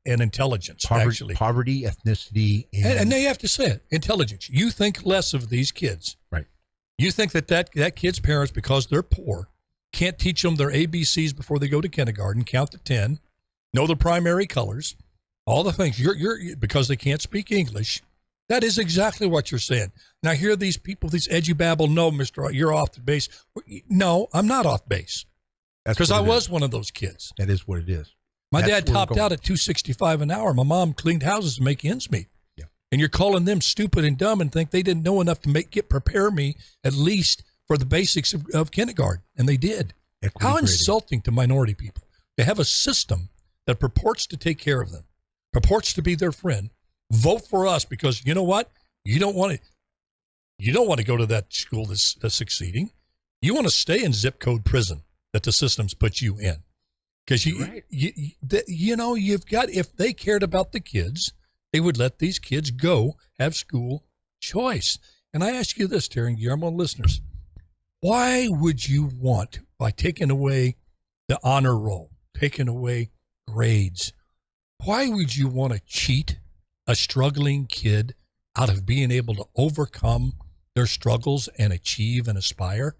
intelligence, actually.
Poverty, ethnicity,
and they have to say it, intelligence. You think less of these kids.
Right.
You think that kid's parents, because they're poor, can't teach them their ABCs before they go to kindergarten, count to 10, know the primary colors, all the things. You're because they can't speak English. That is exactly what you're saying. Now, here are these people, these edgy babble, no, mister, you're off the base. No, I'm not off base. Because I was one of those kids.
That is what it is.
My dad topped out at $265 an hour. My mom cleaned houses to make ends meet.
Yeah.
And you're calling them stupid and dumb and think they didn't know enough to prepare me at least for the basics of kindergarten. And they did. How insulting to minority people. They have a system that purports to take care of them, purports to be their friend. Vote for us because you know what? You don't want to go to that school that's succeeding. You want to stay in zip code prison that the systems put you in. Because you've got, if they cared about the kids, they would let these kids go have school choice. And I ask you this, Terry and Guillermo, listeners, why would you want, by taking away the honor roll, taking away grades, why would you want to cheat a struggling kid out of being able to overcome their struggles and achieve and aspire?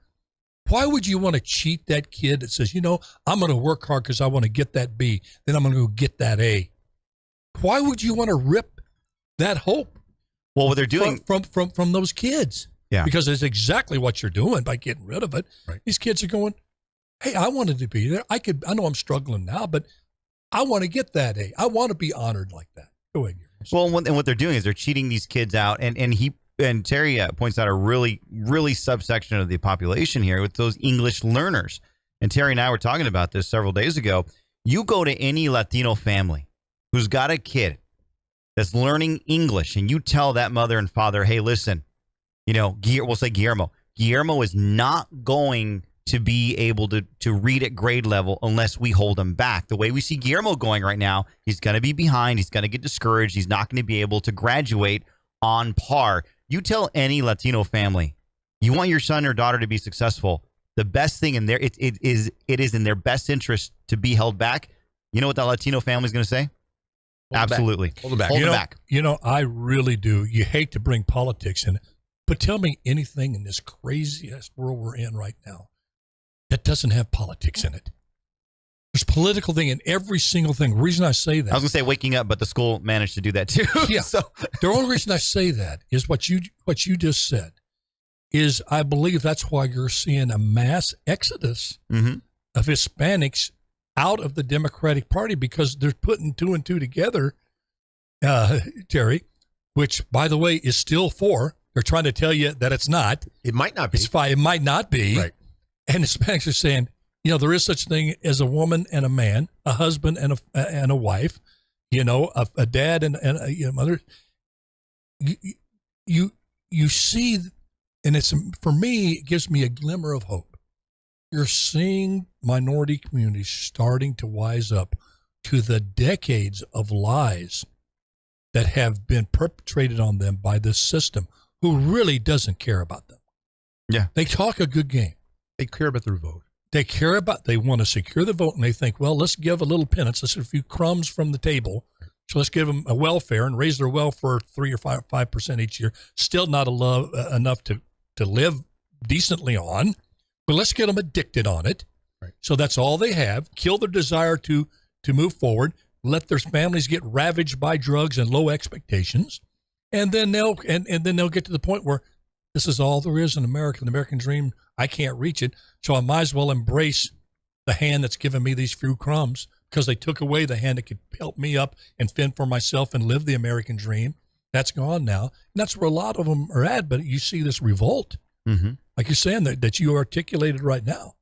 Why would you want to cheat that kid that says, I'm going to work hard because I want to get that B, then I'm going to go get that A? Why would you want to rip that hope?
Well, what they're doing
from those kids?
Yeah.
Because it's exactly what you're doing by getting rid of it.
Right.
These kids are going, hey, I wanted to be there. I know I'm struggling now, but I want to get that A. I want to be honored like that. Go ahead.
Well, and what they're doing is they're cheating these kids out, and Terry points out a really, really subsection of the population here with those English learners. And Terry and I were talking about this several days ago. You go to any Latino family who's got a kid that's learning English, and you tell that mother and father, hey, listen, we'll say Guillermo is not going to be able to read at grade level unless we hold him back. The way we see Guillermo going right now, he's going to be behind. He's going to get discouraged. He's not going to be able to graduate on par. You tell any Latino family, you want your son or daughter to be successful, the best thing in there, it is in their best interest to be held back. You know what that Latino family is going to say? Absolutely.
Hold it back.
Hold it back.
I really do. You hate to bring politics in, but tell me anything in this crazy-ass world we're in right now that doesn't have politics in it. There's political thing in every single thing. The reason I say that.
I was going to say waking up, but the school managed to do that too.
Yeah.
So
The only reason I say that is what you just said. Is I believe that's why you're seeing a mass exodus
Mhm.
of Hispanics out of the Democratic Party because they're putting two and two together, Terry, which, by the way, is still 4. They're trying to tell you that it's not.
It might not be.
It's 5. It might not be.
Right.
And Hispanics are saying, there is such thing as a woman and a man, a husband and a wife, a dad and a mother. You see, and it's, for me, it gives me a glimmer of hope. You're seeing minority communities starting to wise up to the decades of lies that have been perpetrated on them by this system, who really doesn't care about them.
Yeah.
They talk a good game.
They care about their vote.
They want to secure the vote, and they think, well, let's give a little penance. Let's get a few crumbs from the table. So let's give them a welfare and raise their welfare 3 or 5% each year. Still not enough to live decently on, but let's get them addicted on it.
Right.
So that's all they have. Kill their desire to move forward. Let their families get ravaged by drugs and low expectations, and then they'll get to the point where this is all there is in America, the American dream. I can't reach it, so I might as well embrace the hand that's given me these few crumbs, because they took away the hand that could help me up and fend for myself and live the American dream. That's gone now. And that's where a lot of them are at, but you see this revolt, like you're saying, that you articulated right now.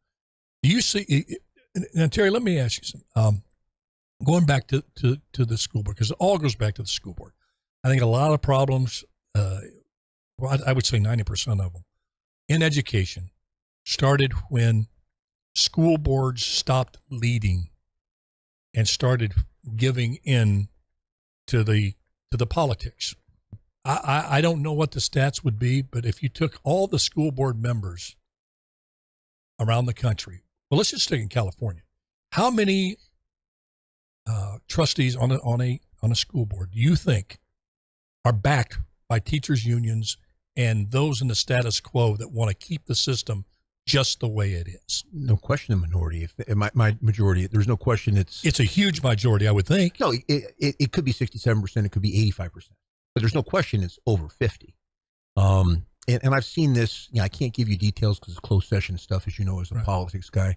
Do you see, now, Terry, let me ask you something. Going back to the school board, because it all goes back to the school board. I think a lot of problems, I would say 90% of them, in education started when school boards stopped leading and started giving in to the politics. I don't know what the stats would be, but if you took all the school board members around the country, well, let's just stick in California. How many trustees on a school board do you think are backed by teachers' unions and those in the status quo that want to keep the system just the way it is?
No question, a minority. If my majority, there's no question.
It's a huge majority, I would think.
No, it could be 67%. It could be 85%. But there's no question it's over 50. And I've seen this. I can't give you details because it's closed session stuff, as you know, as a politics guy.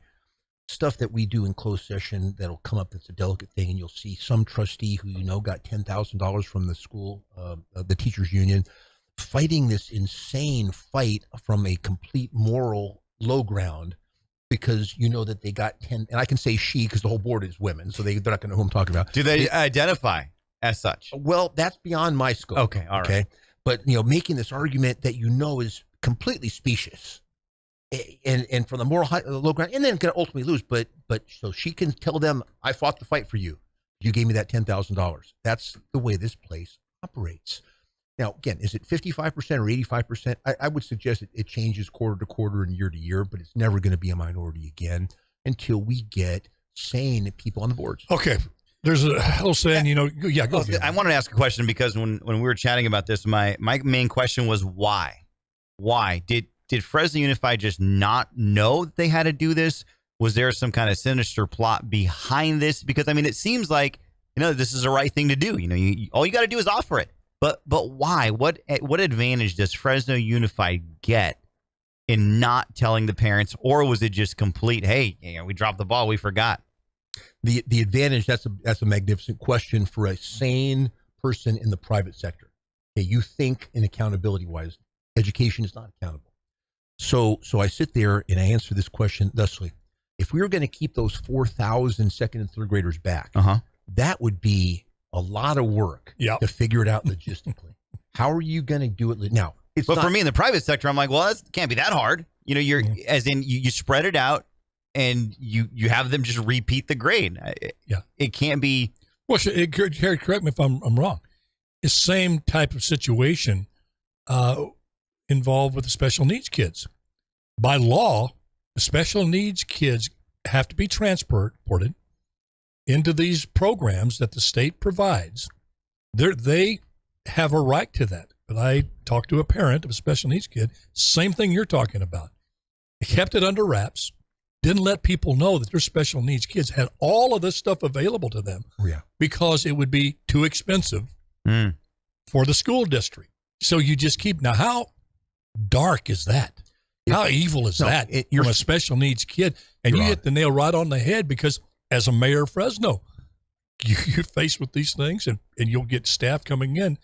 Stuff that we do in closed session that'll come up that's a delicate thing, and you'll see some trustee who got $10,000 from the school, the teachers union, fighting this insane fight from a complete moral low ground because that they got 10, and I can say she because the whole board is women, so they're not going to know who I'm talking about.
Do they identify as such?
Well, that's beyond my scope.
Okay, all right.
Okay, but making this argument that is completely specious, and from the moral low ground, and then going to ultimately lose. But so she can tell them, I fought the fight for you. You gave me that $10,000. That's the way this place operates. Now, again, is it 55% or 85%? I would suggest it changes quarter to quarter and year to year, but it's never going to be a minority again until we get sane people on the boards.
Okay. There's a whole saying, go ahead.
I wanted to ask a question because when we were chatting about this, my main question was why? Why? Did Fresno Unified just not know that they had to do this? Was there some kind of sinister plot behind this? Because, it seems like, this is the right thing to do. All you got to do is offer it. But why? What advantage does Fresno Unified get in not telling the parents, or was it just complete? Hey, we dropped the ball, we forgot.
The advantage, that's a magnificent question for a sane person in the private sector. Okay, you think in accountability wise, education is not accountable. So I sit there and I answer this question thusly: if we were going to keep those 4,000 second and third graders back, that would be a lot of work to figure it out logistically. How are you going to do it now?
For me in the private sector, I'm like, well, that can't be that hard. As in you spread it out and you have them just repeat the grade. It can't be.
Well, Harry, correct me if I'm wrong. It's the same type of situation involved with the special needs kids. By law, the special needs kids have to be transported into these programs that the state provides. They have a right to that. But I talked to a parent of a special needs kid, same thing you're talking about. They kept it under wraps. didn't let people know that their special needs kids had all of this stuff available to them because it would be too expensive for the school district. So you just keep, now how dark is that? How evil is that from a special needs kid? And you hit the nail right on the head, because as a mayor of Fresno, you're faced with these things, and you'll get staff coming in,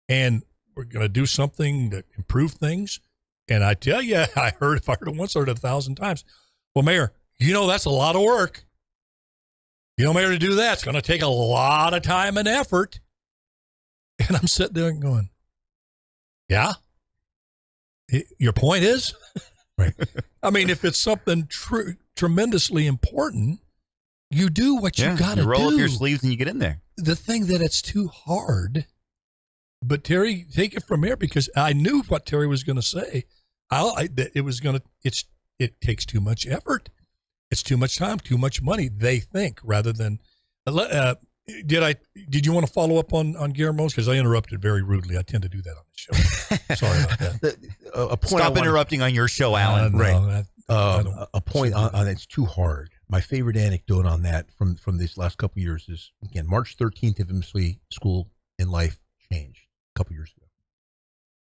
and we're going to do something to improve things. And I tell you, if I heard it once, I heard it 1,000 times. Well, Mayor, that's a lot of work. Mayor, to do that, it's going to take a lot of time and effort. And I'm sitting there and going, yeah? Your point is? Right. I mean, if it's something tremendously important, you do what you got to do.
You roll up your sleeves and you get in there.
The thing that it's too hard. But Terry, take it from here, because I knew what Terry was going to say. It takes too much effort. It's too much time, too much money, they think, rather than, did you want to follow up on Guillermo's? Because I interrupted very rudely. I tend to do that on the show. Sorry about that.
Stop interrupting on your show, Alan.
A point on it's too hard. My favorite anecdote on that from these last couple of years is, again, March 13th, infamously, school and life changed a couple years ago.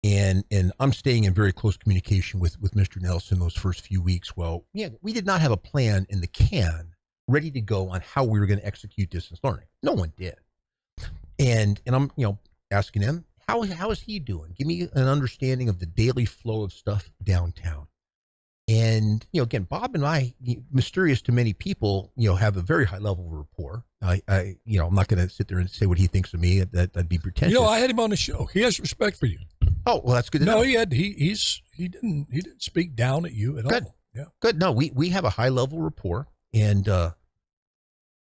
And I'm staying in very close communication with Mr. Nelson those first few weeks. Well, we did not have a plan in the can ready to go on how we were going to execute distance learning. No one did. And I'm, asking him, how is he doing? Give me an understanding of the daily flow of stuff downtown. And, again, Bob and I, mysterious to many people, have a very high level of rapport. I'm not going to sit there and say what he thinks of me. That'd be pretentious.
I had him on the show. He has respect for you.
Oh, well, that's good to know.
No, he didn't speak down at you at all. Yeah.
Good. No, we have a high level rapport. And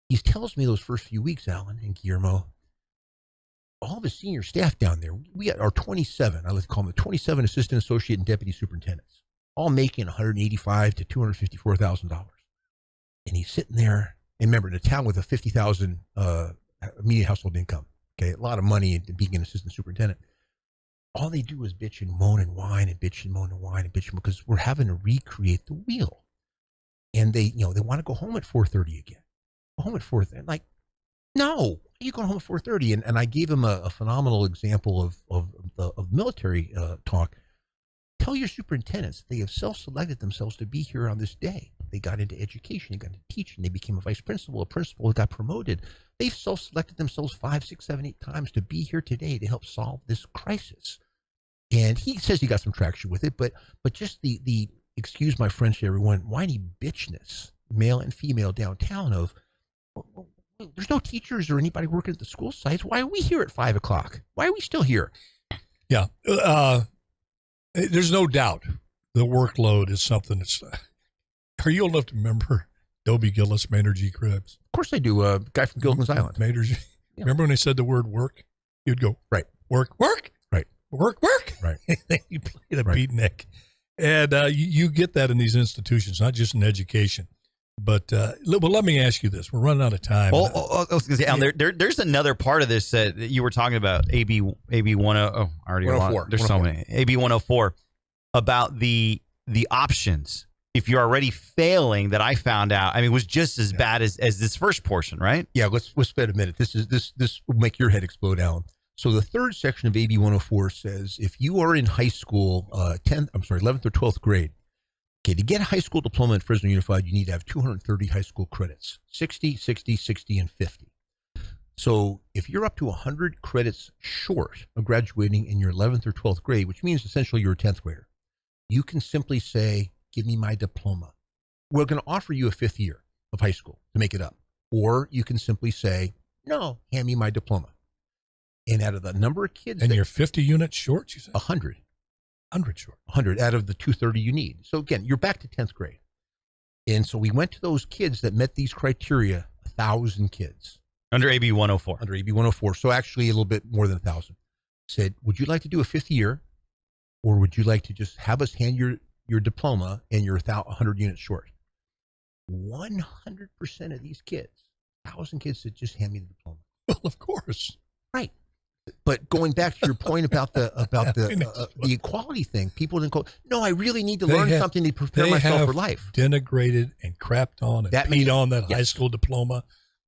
he tells me those first few weeks, Alan and Guillermo, all the senior staff down there, we got our 27, I like to call them the 27 assistant, associate, and deputy superintendents, all making $185,000 to $254,000. And he's sitting there, and remember, in a town with a $50,000 median household income, a lot of money being an assistant superintendent. All they do is bitch and moan and whine and bitch and moan and whine and bitch, because we're having to recreate the wheel. And they want to go home at 4:30 again. Go home at 4:30. I'm like, no, you going home at 4:30? And I gave him a phenomenal example of military talk. Tell your superintendents they have self-selected themselves to be here on this day. They got into education, they got into teaching, they became a vice principal, a principal, got promoted. They've self-selected themselves 5, 6, 7, 8 times to be here today to help solve this crisis. And he says he got some traction with it, but just the excuse my French, everyone, whiny bitchness, male and female downtown of, well, there's no teachers or anybody working at the school sites. Why are we here at 5 o'clock? Why are we still here?
Yeah. There's no doubt the workload is something that's, are you old enough to remember Dobie Gillis, Maynard G. Krebs?
Of course I do. Guy from Gilligan's Island.
Maynard G. Yeah. Remember when they said the word work? You'd go,
right.
Work.
Right.
Work. Right. You played a beatnik. And you get that in these institutions, not just in education. But let me ask you this. We're running out of time.
Well, I was going to say, Alan, there's another part of this that you were talking about, AB 104. Oh, I already 104. There's 104. So many. AB 104 about the options. If you're already failing, that I found out, was just as bad as this first portion, right?
Yeah, let's spend a minute. This will make your head explode, Alan. So the third section of AB 104 says if you are in high school, 11th or 12th grade, to get a high school diploma in Fresno Unified, you need to have 230 high school credits, 60, 60, 60, and 50. So if you're up to 100 credits short of graduating in your 11th or 12th grade, which means essentially you're a 10th grader, you can simply say, give me my diploma. We're going to offer you a 5th year of high school to make it up. Or you can simply say, no, hand me my diploma. And out of the number of kids...
And you're 50 units short, you said?
100.
100 short.
100 out of the 230 you need. So again, you're back to 10th grade. And so we went to those kids that met these criteria, 1,000 kids.
Under AB 104.
Under AB 104. So actually a little bit more than 1,000. Said, would you like to do a 5th year? Or would you like to just have us hand your diploma and you're 100 units short? 100% of these kids, 1,000 kids said, just hand me the diploma.
Well, of course.
Right. But going back to your point about the equality thing, people didn't go, no, I really need to learn something to prepare myself for life.
Denigrated and crapped on and peed on that high school diploma.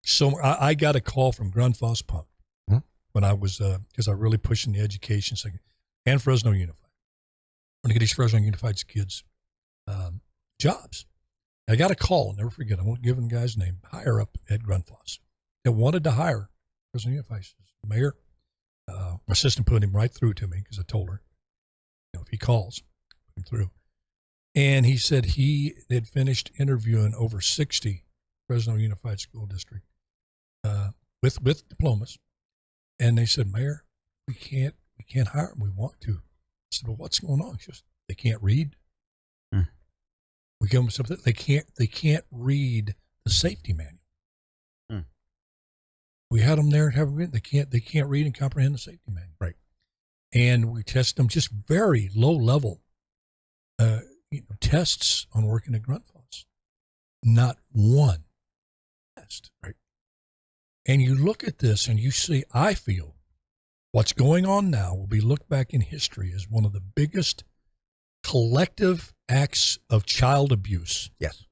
So I got a call from Grundfos Pump when I was, because I really pushing the education sector, and Fresno Unified. I want to get these Fresno Unified kids jobs. I got a call, I'll never forget, I won't give the guy's name, higher up at Grundfos, that wanted to hire Fresno Unified. Mayor, my assistant put him right through to me because I told her, if he calls, put him through. And he said he had finished interviewing over 60 Fresno Unified School District with diplomas. And they said, Mayor, we can't hire them. We want to. I said, well, what's going on? She goes, they can't read. We give them something. They can't read the safety manual. We had them there and they can't read and comprehend the safety manual.
Right.
And we test them just very low level tests on working at Grundfos. Not one test. Right. And you look at this and you see, I feel what's going on now will be looked back in history as one of the biggest collective acts of child abuse.
Yes.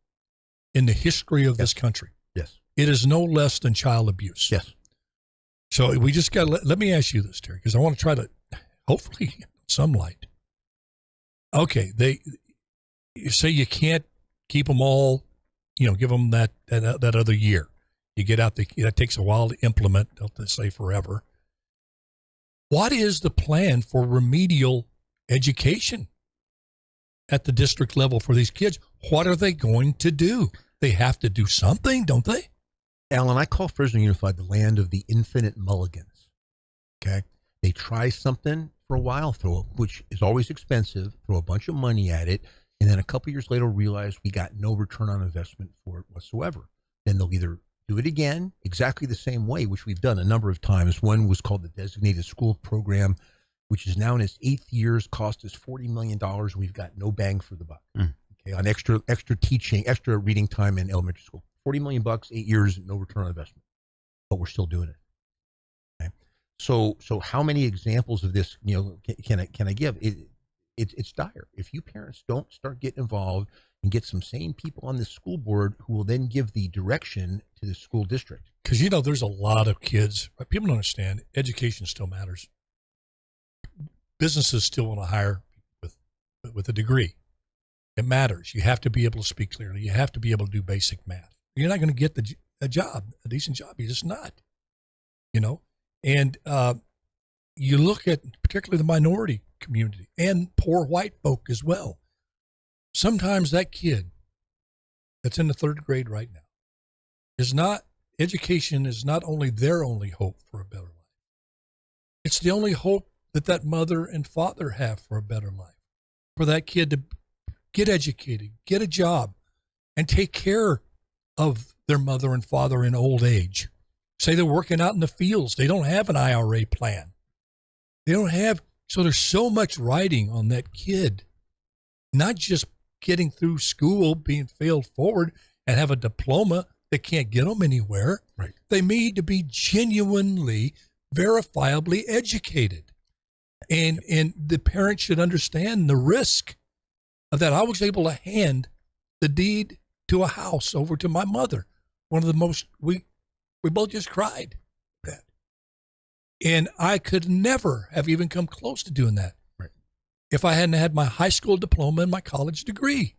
In the history of this country.
Yes.
It is no less than child abuse.
Yes.
So we just got to let me ask you this, Terry, because I want to try to hopefully some light. Okay, you say you can't keep them all, give them that other year. You get out, that takes a while to implement, don't say forever. What is the plan for remedial education at the district level for these kids? What are they going to do? They have to do something, don't they?
Alan, I call Fresno Unified the land of the infinite mulligans. Okay? They try something for a while, which is always expensive, throw a bunch of money at it, and then a couple years later realize we got no return on investment for it whatsoever. Then they'll either do it again exactly the same way, which we've done a number of times. One was called the Designated School Program, which is now in its 8th years, cost us $40 million. We've got no bang for the buck. Okay, on extra teaching, extra reading time in elementary school. $40 million, 8 years, no return on investment. But we're still doing it. Okay? So how many examples of this, can I give? It's dire. If you parents don't start getting involved and get some sane people on the school board who will then give the direction to the school district.
Because, there's a lot of kids. Right? People don't understand. Education still matters. Businesses still want to hire with a degree. It matters. You have to be able to speak clearly. You have to be able to do basic math. You're not going to get a decent job. You're just not, And you look at particularly the minority community and poor white folk as well. Sometimes that kid that's in the 3rd grade right now education is not only their only hope for a better life. It's the only hope that mother and father have for a better life, for that kid to get educated, get a job, and take care of their mother and father in old age. Say they're working out in the fields. They don't have an IRA plan. So there's so much riding on that kid, not just getting through school, being failed forward, and have a diploma that can't get them anywhere.
Right.
They need to be genuinely, verifiably educated. And the parents should understand the risk of that. I was able to hand the deed to a house over to my mother. One of the most, we both just cried that. And I could never have even come close to doing that.
Right.
If I hadn't had my high school diploma and my college degree.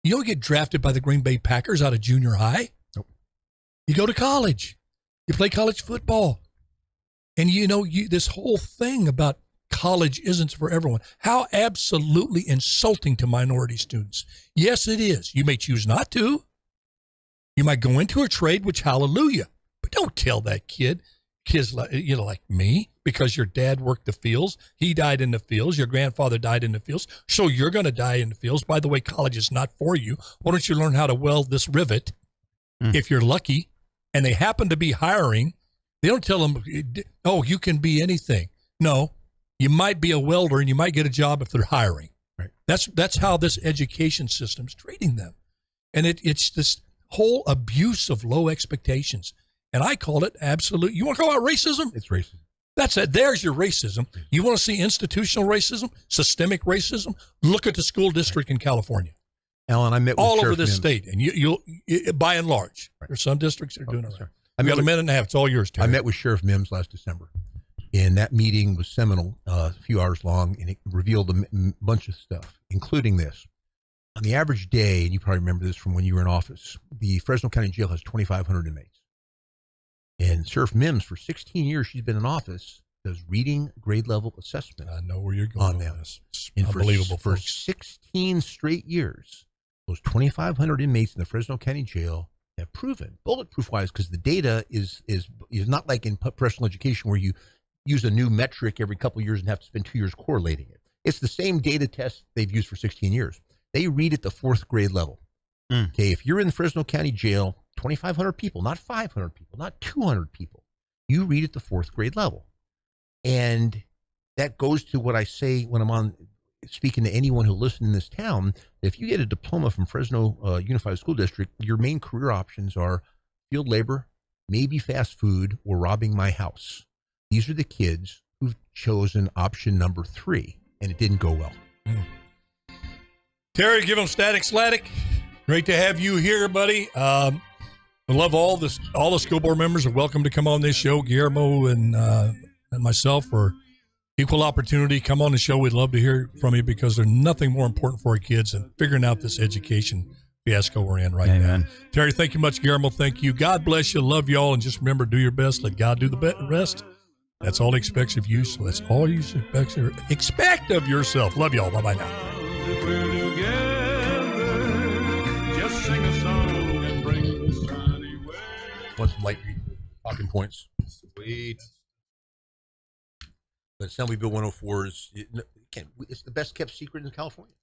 You don't get drafted by the Green Bay Packers out of junior high.
Nope.
You go to college. You play college football. And this whole thing about college isn't for everyone. How absolutely insulting to minority students. Yes, it is. You may choose not to. You might go into a trade, which hallelujah. But don't tell that kids like me, because your dad worked the fields. He died in the fields. Your grandfather died in the fields. So you're going to die in the fields. By the way, college is not for you. Why don't you learn how to weld this rivet if you're lucky? And they happen to be hiring. They don't tell them, oh, you can be anything. No, you might be a welder and you might get a job if they're hiring.
Right.
That's how this education system is treating them. And it's this whole abuse of low expectations. And I call it absolute. You want to call it racism?
It's racism.
That's it. There's your racism. You want to see institutional racism, systemic racism? Look at the school district in California.
Alan, I met with
All over
Sheriff
this
Mims.
state, and you'll by and large,
Right.
there's some districts that are doing it right.
Sorry.
I got a minute and a half. It's all yours, Terry.
I met with Sheriff Mims last December, and that meeting was seminal, a few hours long, and it revealed a bunch of stuff, including this. On the average day, and you probably remember this from when you were in office, the Fresno County Jail has 2,500 inmates. And Sheriff Mims, for 16 years she's been in office, does reading grade level assessment.
I know where you're going
on
on
them.
this. It's
And
unbelievable,
for
folks.
16 straight years, those 2,500 inmates in the Fresno County Jail have proven, bulletproof-wise, because the data is not like in professional education where you use a new metric every couple of years and have to spend 2 years correlating it. It's the same data test they've used for 16 years. They read at the 4th grade level. Okay, if you're in the Fresno County Jail, 2,500 people, not 500 people, not 200 people, you read at the 4th grade level. And that goes to what I say when I'm on speaking to anyone who listens in this town. If you get a diploma from Fresno Unified School District, your main career options are field labor, maybe fast food, or robbing my house. These are the kids who've chosen option number 3, and it didn't go well.
Terry, give them static slatic. Great to have you here, buddy. I love all the school board members are welcome to come on this show. Guillermo and myself are equal opportunity. Come on the show. We'd love to hear from you because there's nothing more important for our kids than figuring out this education fiasco we're in right
Amen.
now. Terry, thank you much. Guillermo, thank you. God bless you. Love you all. And just remember, do your best. Let God do the rest. That's all he expects of you. So that's all you expect of yourself. Love you all. Bye-bye now.
If we're together, just sing a song and bring the sunny way.
Want some light talking points?
Sweet.
The Assembly Bill 104 it's the best kept secret in California.